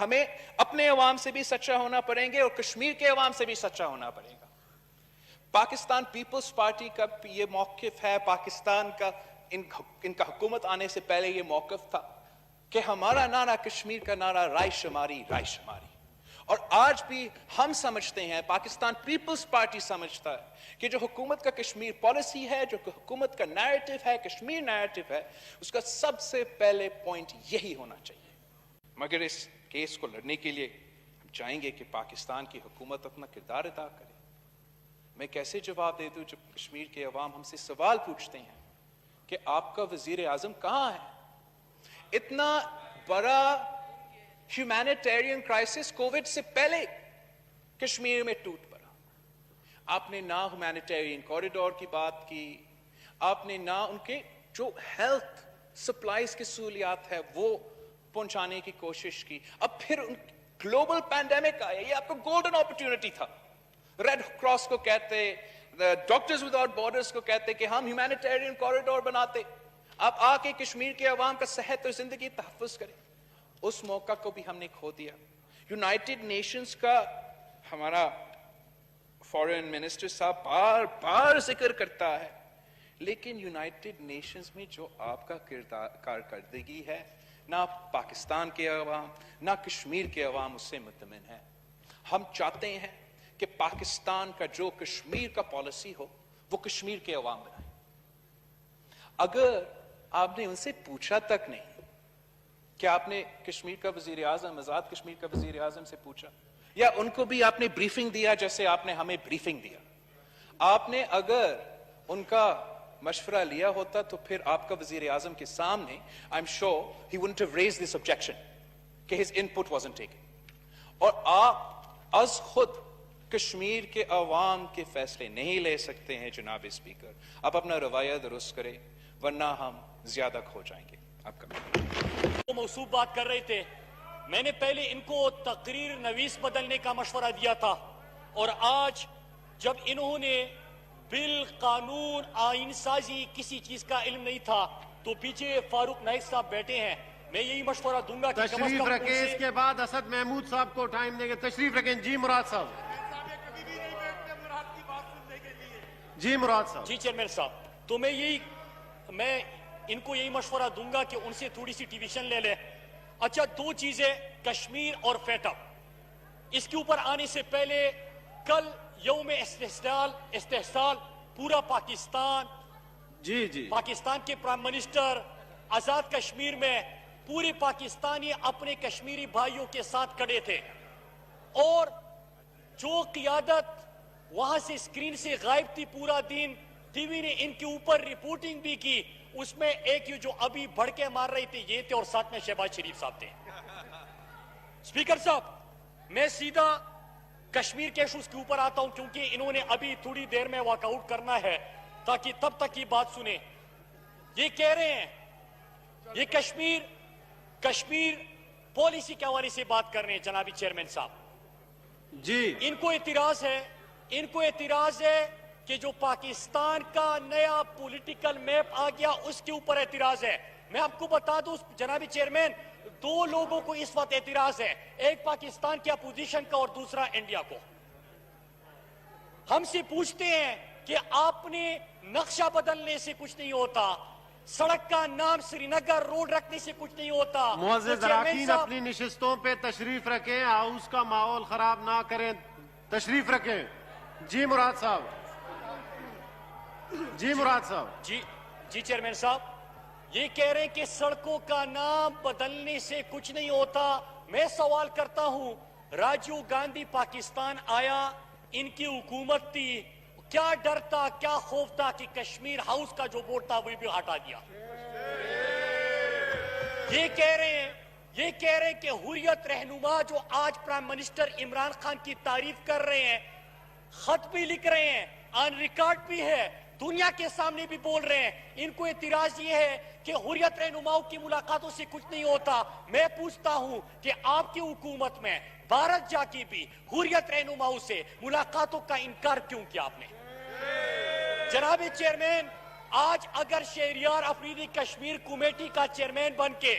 ہمیں اپنے عوام سے بھی سچا ہونا پڑیں گے اور کشمیر کے عوام سے بھی سچا ہونا پڑے گا. پاکستان پیپلز پارٹی کا یہ موقف ہے, پاکستان کا ان کا حکومت آنے سے پہلے یہ موقف تھا کہ ہمارا نعرہ کشمیر کا نعرہ رائے شماری, رائے شماری. اور آج بھی ہم سمجھتے ہیں, پاکستان پیپلز پارٹی سمجھتا ہے کہ جو حکومت کا کشمیر پالیسی ہے, جو حکومت کا نیریٹو ہے, کشمیر نیریٹو ہے, اس کا سب سے پہلے پوائنٹ یہی ہونا چاہیے. مگر اس کیس کو لڑنے کے لیے ہم چاہیں گے کہ پاکستان کی حکومت اپنا کردار ادا کرے. میں کیسے جواب دے دوں جب کشمیر کے عوام ہم سے سوال پوچھتے ہیں کہ آپ کا وزیر اعظم کہاں ہے؟ اتنا بڑا ہیومینیٹیرین کرائسس کووڈ سے پہلے کشمیر میں ٹوٹ پڑا. آپ نے نہ ہیومینیٹیرین کوریڈور کی بات کی, آپ نے نہ ان کے جو ہیلتھ سپلائز کی سہولیات ہے وہ پہنچانے کی کوشش کی. اب پھر گلوبل پینڈیمک آیا, یہ آپ کو گولڈن اپرچونٹی تھا. ریڈ کراس کو کہتے, ڈاکٹرز وداؤٹ بارڈرز کو کہتے کہ ہم ہیومینیٹیرین کوریڈور بناتے, آپ آ کے کشمیر کے عوام کا صحت اور زندگی تحفظ کریں. اس موقع کو بھی ہم نے کھو دیا. یونائٹڈ نیشنز کا ہمارا فارن منسٹر صاحب بار بار ذکر کرتا ہے, لیکن یونائٹڈ نیشنز میں جو آپ کا کارکردگی ہے, نہ پاکستان کے عوام نہ کشمیر کے عوام اس سے مطمئن ہیں. ہم چاہتے ہیں کہ پاکستان کا جو کشمیر کا پالیسی ہو وہ کشمیر کے عوام بنائیں. اگر آپ نے ان سے پوچھا تک نہیں کہ آپ نے کشمیر کا وزیر اعظم, آزاد کشمیر کا وزیر اعظم سے پوچھا, یا ان کو بھی آپ نے بریفنگ دیا جیسے آپ نے ہمیں بریفنگ دیا, آپ نے اگر ان کا مشورہ لیا ہوتا تو پھر آپ کا وزیر اعظم کے سامنے I'm sure he wouldn't have raised this objection کہ his input wasn't taken. اور آپ از خود کشمیر کے عوام کے فیصلے نہیں لے سکتے ہیں جناب اسپیکر. آپ اپنا رویہ درست کریں ورنہ ہم زیادہ کھو جائیں گے. آپ کا وہ موصوف بات کر رہے تھے, میں نے پہلے ان کو تقریر نویس بدلنے کا مشورہ دیا تھا, اور آج جب انہوں نے بل, قانون, آئین سازی کسی چیز کا علم نہیں تھا تو پیچھے فاروق نائک صاحب بیٹھے ہیں. میں یہی مشورہ دوں گا کہ تشریف رکھیں. اس کے بعد اسد محمود صاحب کو ٹائم دیں گے. تشریف رکھیں. جی مراد صاحب. جی مراد صاحب. جی چیئرمین صاحب, تو میں ان کو یہی مشورہ دوں گا کہ ان سے تھوڑی سی ٹیویشن لے لیں. اچھا, دو چیزیں کشمیر اور فیٹا, اس کے اوپر آنے سے پہلے کل یوم استحصال پورا پاکستان, جی پاکستان کے پرائم منسٹر آزاد کشمیر میں پورے پاکستانی اپنے کشمیری بھائیوں کے ساتھ کھڑے تھے, اور جو قیادت وہاں سے اسکرین سے غائب تھی پورا دن, ٹی وی نے ان کے اوپر رپورٹنگ بھی کی, اس میں ایک جو ابھی بھڑکے مار رہے تھے یہ تھے, اور ساتھ میں شہباز شریف صاحب تھے. اسپیکر صاحب, میں سیدھا کشمیر کے ایشوز کے اوپر آتا ہوں کیونکہ انہوں نے ابھی تھوڑی دیر میں واک آؤٹ کرنا ہے تاکہ تب تک کی بات سنیں. یہ کہہ رہے ہیں, یہ کشمیر پالیسی کے حوالے سے بات کر رہے ہیں جنابی چیئرمین صاحب. جی, ان کو اعتراض ہے کہ جو پاکستان کا نیا پولیٹیکل میپ آ گیا اس کے اوپر اعتراض ہے. میں آپ کو بتا دوں جنابی چیئرمین, دو لوگوں کو اس وقت اعتراض ہے, ایک پاکستان کی اپوزیشن کا اور دوسرا انڈیا کو. ہم سے پوچھتے ہیں کہ آپ نے نقشہ بدلنے سے کچھ نہیں ہوتا, سڑک کا نام سری نگر روڈ رکھنے سے کچھ نہیں ہوتا. معزز اراکین اپنی نشستوں پہ تشریف رکھیں, ہاؤس کا ماحول خراب نہ کریں. تشریف رکھیں. جی مراد صاحب. جی مراد صاحب. جی چیئرمین صاحب, یہ کہہ رہے ہیں کہ سڑکوں کا نام بدلنے سے کچھ نہیں ہوتا. میں سوال کرتا ہوں, راجیو گاندھی پاکستان آیا, ان کی حکومت تھی, کیا ڈر تھا, کیا خوف تھا کہ کشمیر ہاؤس کا جو بورڈ تھا وہ بھی ہٹا دیا. یہ کہہ رہے ہیں کہ حریت رہنما جو آج پرائم منسٹر عمران خان کی تعریف کر رہے ہیں, خط بھی لکھ رہے ہیں, آن ریکارڈ بھی ہے, دنیا کے سامنے بھی بول رہے ہیں, ان کو اعتراض یہ ہے کہ حریت رہنماؤں کی ملاقاتوں سے کچھ نہیں ہوتا. میں پوچھتا ہوں کہ آپ کی حکومت میں بھارت جا کے بھی حریت رہنماؤں سے ملاقاتوں کا انکار کیوں کیا آپ نے؟ جناب چیئرمین, آج اگر شہریار افریدی کشمیر کمیٹی کا چیئرمین بن کے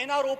NRO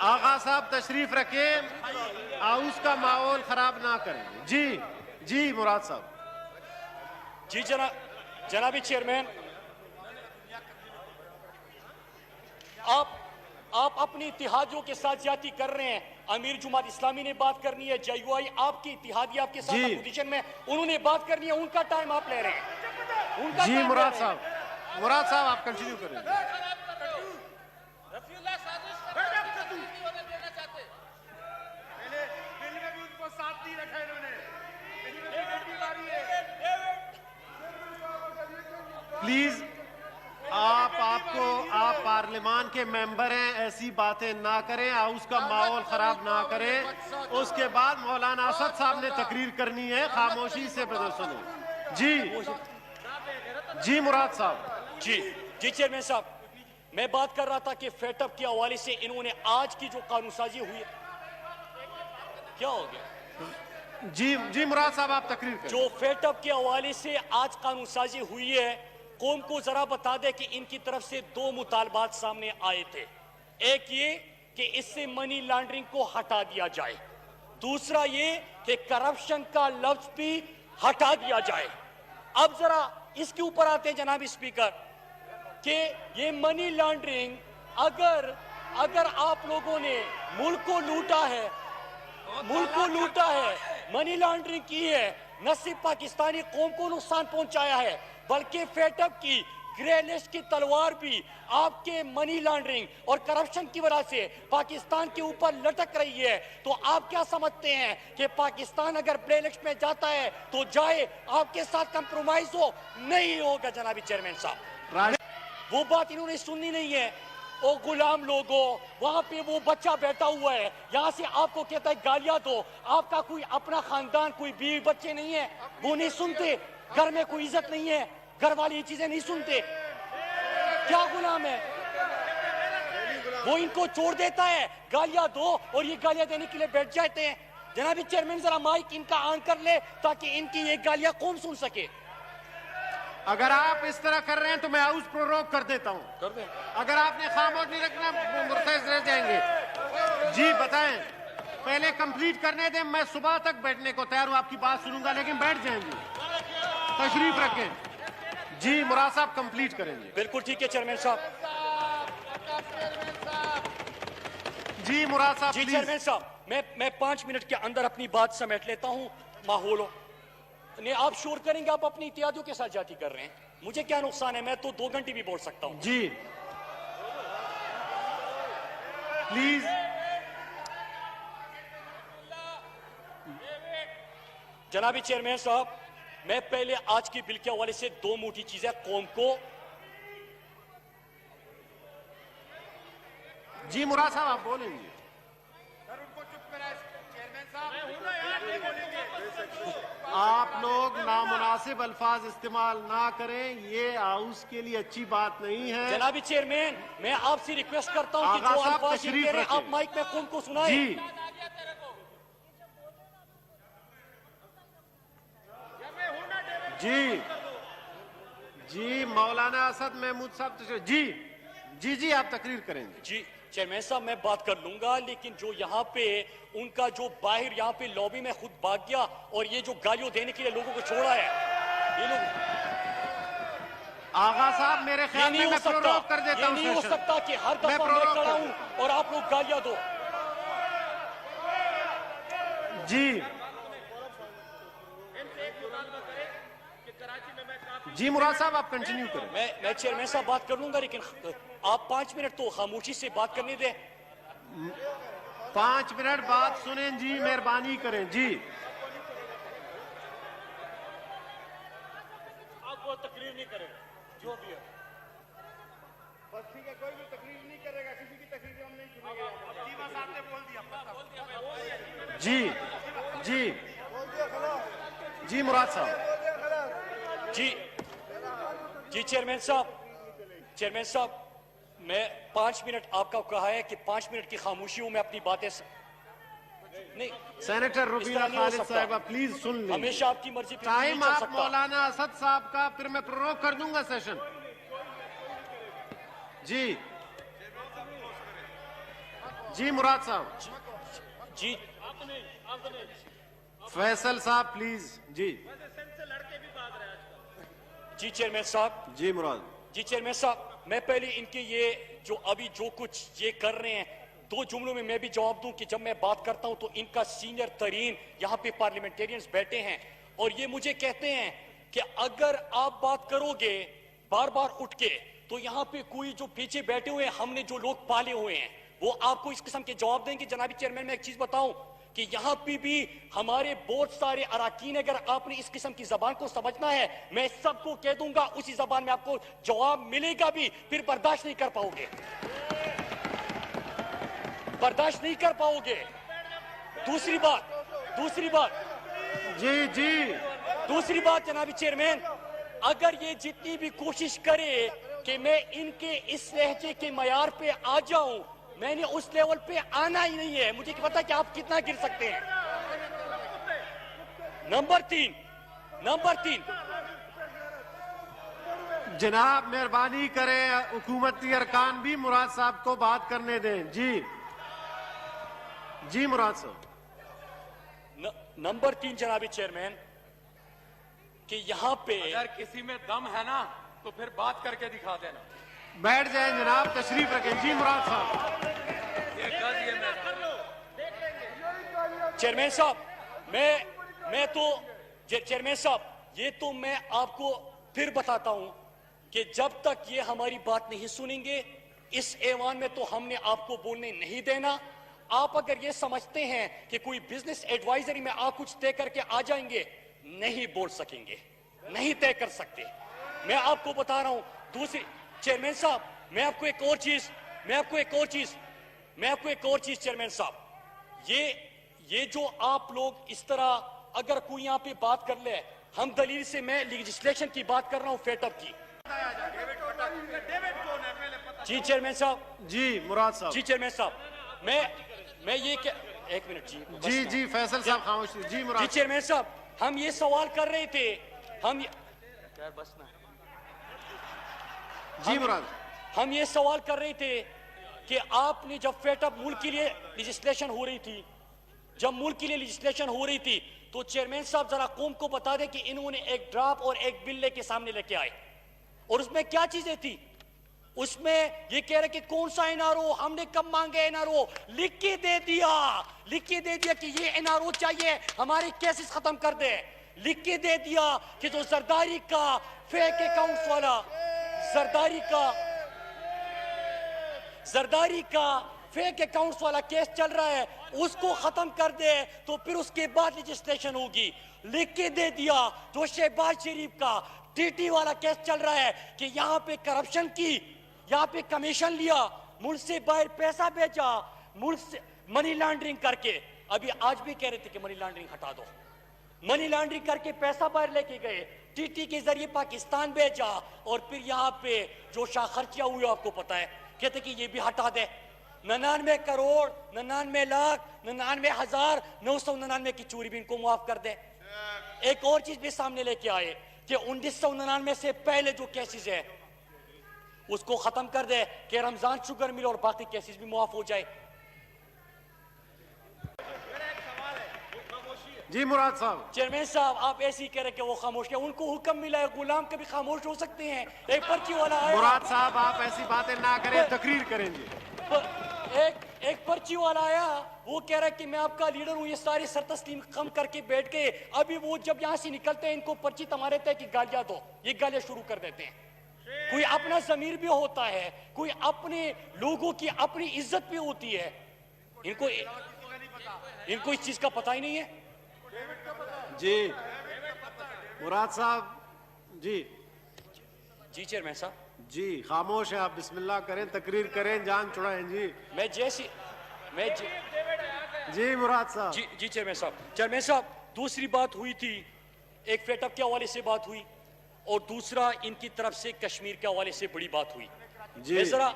آغا صاحب تشریف رکھیں, ہاؤس کا ماحول خراب نہ کریں. جی مراد صاحب. جی جنابی چیئرمین, آپ اپنی اتحادیوں کے ساتھ زیادتی کر رہے ہیں. امیر جماعت اسلامی نے بات کرنی ہے, جے یو آئی آپ کی اتحادی آپ کے ساتھ اپوزیشن میں, انہوں نے بات کرنی ہے, ان کا ٹائم آپ لے رہے ہیں. جی مراد صاحب آپ کنٹینیو کریں. پلیز آپ پارلیمان کے ممبر ہیں, ایسی باتیں نہ کریں, ہاؤس کا ماحول خراب نہ کریں. اس کے بعد مولانا اسد صاحب نے تقریر کرنی ہے, خاموشی سے سنیں. جی مراد صاحب. جی چیئرمین صاحب, میں بات کر رہا تھا کہ فیٹ اپ کے حوالے سے انہوں نے آج کی جو قانون سازی ہوئی ہے, کیا ہو گیا؟ جی مراد صاحب آپ تقریر کریں. جو فیٹ اپ کے حوالے سے آج قانون سازی ہوئی ہے, قوم کو ذرا بتا دے کہ ان کی طرف سے 2 مطالبات سامنے آئے تھے. ایک یہ کہ اس سے منی لانڈرنگ کو ہٹا دیا جائے, دوسرا یہ کہ کرپشن کا لفظ بھی ہٹا دیا جائے. اب ذرا اس کے اوپر آتے ہیں جناب اسپیکر, کہ یہ منی لانڈرنگ اگر آپ لوگوں نے ملک کو لوٹا ہے, منی لانڈرنگ کی ہے, نہ صرف پاکستانی قوم کو نقصان پہنچایا ہے, بلکہ فیٹ اپ کی گرے لسٹ کی تلوار بھی آپ کے منی لانڈرنگ اور کرپشن کی وجہ سے پاکستان کے اوپر لٹک رہی ہے. تو آپ کیا سمجھتے ہیں کہ پاکستان اگر گرے لسٹ میں جاتا ہے تو جائے, آپ کے ساتھ کمپرومائز نہیں ہوگا جنابی چیئرمین صاحب. وہ بات انہوں نے سننی نہیں ہے. او غلام لوگوں, وہاں پہ وہ بچہ بیٹھا ہوا ہے, یہاں سے آپ کو کہتا ہے گالیاں دو. آپ کا کوئی اپنا خاندان, کوئی بیوی بچے نہیں ہیں, وہ نہیں سنتے. گھر میں کوئی عزت نہیں ہے, گھر والی یہ چیزیں نہیں سنتے. کیا غلام ہے وہ؟ ان کو چھوڑ دیتا ہے, گالیاں دو, اور یہ گالیاں دینے کے لیے بیٹھ جاتے ہیں. جنابی چیئرمین ذرا مائک ان کا آن کر لے تاکہ ان کی یہ گالیاں قوم سن سکے. اگر آپ اس طرح کر رہے ہیں تو میں ہاؤس پروروگ کر دیتا ہوں. اگر آپ نے خاموش نہیں رکھنا مرتعش رہ جائیں گے. جی بتائیں, پہلے کمپلیٹ کرنے دیں, میں صبح تک بیٹھنے کو تیار ہوں, آپ کی بات سنوں گا, لیکن بیٹھ جائیں گے. تشریف رکھیں. جی مراد صاحب کمپلیٹ کریں گے. بالکل ٹھیک ہے چیئرمین صاحب. جی مراد صاحب جی چیئرمین صاحب, میں 5 منٹ کے اندر اپنی بات سمیٹ لیتا ہوں. ماحول نے آپ شور کریں گے, آپ اپنی اتحادیوں کے ساتھ جاتی کر رہے ہیں, مجھے کیا نقصان ہے, میں تو 2 گھنٹے بھی بول سکتا ہوں. جی پلیز. جنابی چیئرمین صاحب, میں پہلے آج کی بل کے حوالے سے 2 موٹی چیزیں قوم کو. جی مراد صاحب آپ بولیں گے. آپ لوگ نامناسب الفاظ استعمال نہ کریں, یہ ہاؤس کے لیے اچھی بات نہیں ہے. جنابی چیئرمین, میں آپ سے ریکویسٹ کرتا ہوں کہ جو الفاظ یہ کہہ رہے ہیں آپ مائک میں قوم کو سنائیں. جی مولانا اسد محمود صاحب جی آپ تقریر کریں گے. جی چیئرمین صاحب, میں بات کر لوں گا, لیکن جو یہاں پہ ان کا جو باہر یہاں پہ لابی میں خود بھاگ گیا اور یہ جو گالیوں دینے کے لیے لوگوں کو چھوڑا ہے, یہ لوگ. آغا صاحب میرے خیال میں پروروگ کر دیتا ہوں. یہ نہیں ہو سکتا کہ ہر دفعہ میں کھڑا ہوں اور آپ لوگ گالیاں دو. جی مراد صاحب آپ کنٹینیو کریں. میں چیئرمین صاحب بات کر لوں گا, لیکن آپ 5 منٹ تو خاموشی سے بات کرنے دیں. 5 منٹ بات سنیں جی, مہربانی کریں. جی آپ وہ تقریر نہیں کریں, جو بھی ہے بس ٹھیک ہے, کوئی بھی تقریر نہیں کرے گا, کسی کی تقریر ہم نہیں سنیں گے. بس آپ نے بول دیا. جی مراد صاحب. جی چیئرمین صاحب, میں 5 منٹ آپ کا کہا ہے کہ 5 منٹ کی خاموشی ہوں, میں اپنی باتیں نہیں. سینیٹر روبینہ خالد صاحبہ پلیز سن لیں. ہمیشہ آپ کی مرضی پہ ٹائم آپ مولانا اسد صاحب کا, پھر میں پروروگ کر دوں گا سیشن. جی مراد صاحب. جی فیصل صاحب پلیز. جی جی چیئرمین صاحب. جی مراد. جی چیئرمین صاحب, میں پہلے ان کے یہ جو ابھی جو کچھ یہ کر رہے ہیں 2 جملوں میں بھی جواب دوں کہ جب میں بات کرتا ہوں تو ان کا سینئر ترین یہاں پہ پارلیمنٹیرینز بیٹھے ہیں اور یہ مجھے کہتے ہیں کہ اگر آپ بات کرو گے بار بار اٹھ کے تو یہاں پہ کوئی جو پیچھے بیٹھے ہوئے ہیں ہم نے جو لوگ پالے ہوئے ہیں وہ آپ کو اس قسم کے جواب دیں گے. جنابی چیئرمین میں ایک چیز بتاؤں کہ یہاں پہ بھی ہمارے بہت سارے اراکین, اگر آپ نے اس قسم کی زبان کو سمجھنا ہے میں سب کو کہہ دوں گا اسی زبان میں آپ کو جواب ملے گا بھی, پھر برداشت نہیں کر پاؤ گے, برداشت نہیں کر پاؤ گے. دوسری بات جی جی دوسری بات جنابی چیئرمین, اگر یہ جتنی بھی کوشش کرے کہ میں ان کے اس لہجے کے معیار پہ آ جاؤں, میں نے اس لیول پہ آنا ہی نہیں ہے. مجھے پتا کہ آپ کتنا گر سکتے ہیں. نمبر تین جناب مہربانی کریں حکومتی ارکان بھی مراد صاحب کو بات کرنے دیں. جی مراد صاحب. نمبر 3 جنابی چیئرمین کہ یہاں پہ اگر کسی میں دم ہے نا تو پھر بات کر کے دکھا دینا. بیٹھ جائیں جناب, تشریف رکھیں. جی مراد صاحب. چیئرمین صاحب میں تو چیئرمین صاحب یہ تو میں آپ کو پھر بتاتا ہوں کہ جب تک یہ ہماری بات نہیں سنیں گے اس ایوان میں تو ہم نے آپ کو بولنے نہیں دینا. آپ اگر یہ سمجھتے ہیں کہ کوئی بزنس ایڈوائزری میں آپ کچھ طے کر کے آ جائیں گے, نہیں بول سکیں گے, نہیں طے کر سکتے. میں آپ کو بتا رہا ہوں. دوسری چیئرمین صاحب میں آپ کو ایک اور چیز چیئرمین صاحب, یہ جو آپ لوگ اس طرح اگر کوئی یہاں پہ بات کر لے, ہم دلیل سے میں لیجسلیشن کی بات کر رہا ہوں, فیٹ اپ کی. جی چیئرمین صاحب. جی مراد صاحب. جی چیئرمین صاحب میں یہ کہ ایک منٹ. جی فیصل صاحب خاموش. جی مراد. جی چیئرمین صاحب ہم یہ سوال کر رہے تھے, جی مراد. ہم یہ سوال کر رہے تھے کہ آپ نے جب فیٹ اپ ملک کے لیے لیجسلیشن ہو رہی تھی تو چیئرمین صاحب ذرا قوم کو بتا دیں کہ انہوں نے ایک ڈراپ اور ایک بل لے کے سامنے لے کے آئے اور اس میں کیا چیزیں تھی. اس میں یہ کہہ رہے کہ کون سا این آر او, ہم نے کب مانگے این آر او, لکھ کے دے دیا کہ یہ این آر او چاہیے ہمارے کیسز ختم کر دے. لکھ کے دے دیا کہ جو زرداری کا فیک اکاؤنٹس والا زرداری کا فیک اکاؤنٹس والا کیس چل رہا ہے اس کو ختم کر دے تو پھر اس کے بعد لیجسلیشن ہوگی. لکھ کے دے دیا جو شہباز شریف کا ٹی ٹی والا کیس چل رہا ہے کہ یہاں پہ کرپشن کی, یہاں پہ کمیشن لیا, ملک سے باہر پیسہ بھیجا, ملک سے منی لانڈرنگ کر کے, ابھی آج بھی کہہ رہے تھے کہ منی لانڈرنگ ہٹا دو, منی لانڈرنگ کر کے پیسہ باہر لے کے گئے, ٹی ٹی کے ذریعے پاکستان بھیجا اور پھر یہاں پہ جو شاہ خرچیاں ہوئے آپ کو پتا ہے, کہتے کہ یہ بھی ہٹا دے. 99 کروڑ 99 لاکھ 99,999 کی چوری بھی ان کو معاف کر دے. ایک اور چیز بھی سامنے لے کے آئے کہ 1999 سے پہلے جو کیسز ہے اس کو ختم کر دے کہ رمضان شوگر مل اور باقی کیسز بھی معاف ہو جائے. جی مراد صاحب. چیئرمین صاحب آپ ایسے ہی کہہ رہے کہ وہ خاموش ہے, ان کو حکم ملا ہے, غلام کبھی خاموش ہو سکتے ہیں. ایک پرچی والا آیا, مراد صاحب آپ ایسی باتیں نہ کریں, تقریر کریں. جی ایک پرچی والا آیا, وہ کہہ رہا ہے کہ میں آپ کا لیڈر ہوں, یہ سارے سر تسلیم خم کر کے بیٹھ گئے. ابھی وہ جب یہاں سے نکلتے ہیں ان کو پرچی تمہارے تھے کہ گالیاں دو, یہ گالیاں شروع کر دیتے ہیں. کوئی اپنا ضمیر بھی ہوتا ہے, کوئی اپنے لوگوں کی اپنی عزت بھی ہوتی ہے. ان کو اس چیز کا پتہ ہی نہیں ہے. جی مراد صاحب. جی چیئرمین صاحب. جی خاموش ہیں آپ, بسم اللہ کریں, تقریر کریں, جان چھڑائیں. جی مراد صاحب. جی چیئرمین صاحب دوسری بات ہوئی تھی, ایک فیٹ اپ کے حوالے سے بات ہوئی اور دوسرا ان کی طرف سے کشمیر کے حوالے سے بڑی بات ہوئی. جی ذرا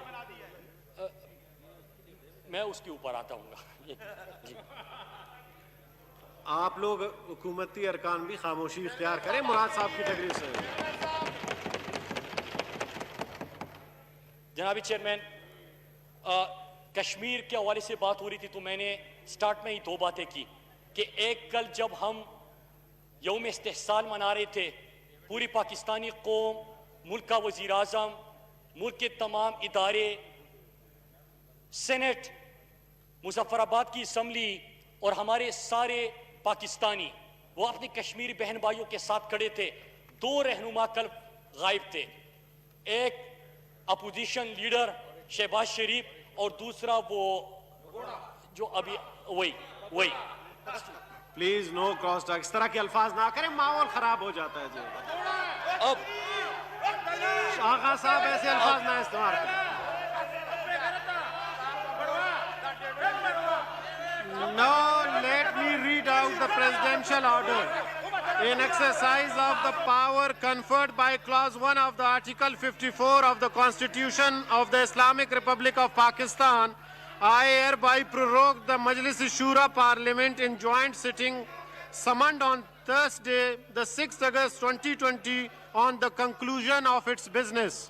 میں اس کے اوپر آتا ہوں گا. آپ لوگ حکومتی ارکان بھی خاموشی اختیار کریں مراد صاحب کی تقریر سے. جنابی چیئرمین کشمیر کے حوالے سے بات ہو رہی تھی تو میں نے سٹارٹ میں ہی دو باتیں کی کہ ایک کل جب ہم یوم استحصال منا رہے تھے پوری پاکستانی قوم، ملک کا وزیر اعظم، ملک کے تمام ادارے، سینٹ، مظفر آباد کی اسمبلی اور ہمارے سارے پاکستانی وہ اپنی کشمیری بہن بھائیوں کے ساتھ کھڑے تھے. دو رہنما کل غائب تھے، ایک اپوزیشن لیڈر شہباز شریف اور دوسرا وہ جو ابھی وہی پلیز نو کراس ٹاک، اس طرح کے الفاظ نہ کریں، ماحول خراب ہو جاتا ہے. جی اب آغا صاحب ایسے الفاظ نہ استعمال کریں. Now let me read out the presidential order. In exercise of the power conferred by clause 1 of the Article 54 of the Constitution of the Islamic Republic of Pakistan, I hereby prorogue the Majlis-e-Shura Parliament in joint sitting summoned on Thursday, the 6th August 2020 on the conclusion of its business.